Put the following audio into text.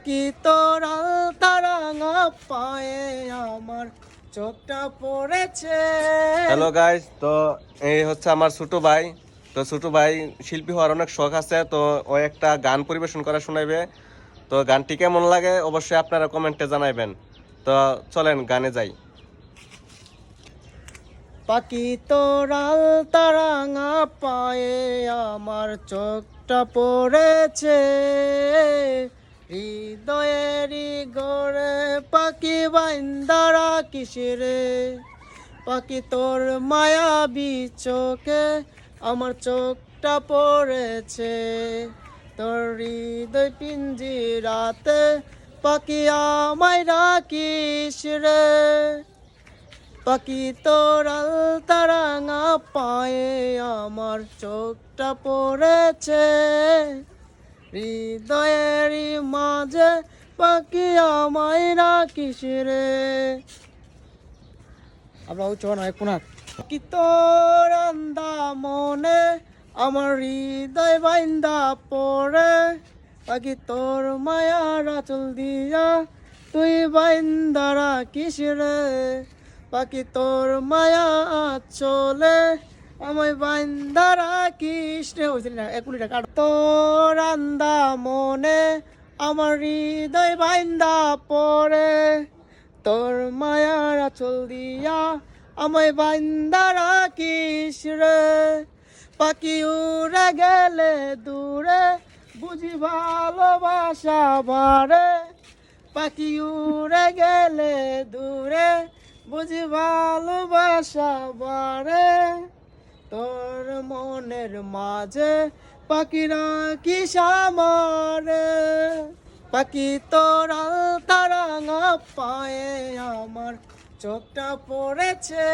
কি তোর তারাঙা পায়ে আমার চোখটা পড়েছে। হ্যালো গাইস, তো এই হচ্ছে আমার ছোট ভাই। তো ছোট ভাই শিল্পী হওয়ার অনেক শখ আছে, তো ও একটা গান পরিবেশন করা শোনাইবে। তো গানটি কেমন লাগে অবশ্যই আপনারা কমেন্টে জানাইবেন। তো চলেন গানে যাই। পাখি তোরাল তারাঙা পায়ে আমার চোখটা পড়েছে, হৃদয়েরই গড়ে পাখি বাইন্দারা কিসিরে। পাখি তোর মায়াবী চোখে আমার চোখটা পড়েছে, তোর হৃদয় পিঞ্জিরাতে পাখি আমায় রাখিস রে। পাখি তোরাল তারাঙা পায়ে আমার চোখটা পড়েছে, হৃদয়েরই মাঝে পাখি আমায় রাখিস রে। আমরা উচ্চ নয় কোনা। কি তোর আন্দা মনে আমার হৃদয় বাইন্দা পড়ে, পাখি তোর মায়ার আঁচল দিয়া তুই বাইন্দা রাখিস রে। পাখি তোর মায়া চলে আমায় বাইন্দা রাখিস রে। হয়েছিল না 1 টাকা। তোর আন্দা মনে আমার হৃদয় বাইন্দা পড়ে, তোর মায়ার আঁচল দিয়া আমায় বাইন্দা রাখিস রে। পাখি উড়ে গেলে দূরে বুঝি ভালোবাসা বাড়ে, পাখি উড়ে গেলে দূরে বুঝি ভালোবাসা বাড়ে। তোর মনের মাঝে পাখিরা কি সামারে। পাখি তোরাল তারাঙা পায়ে আমার চোখটা পড়েছে।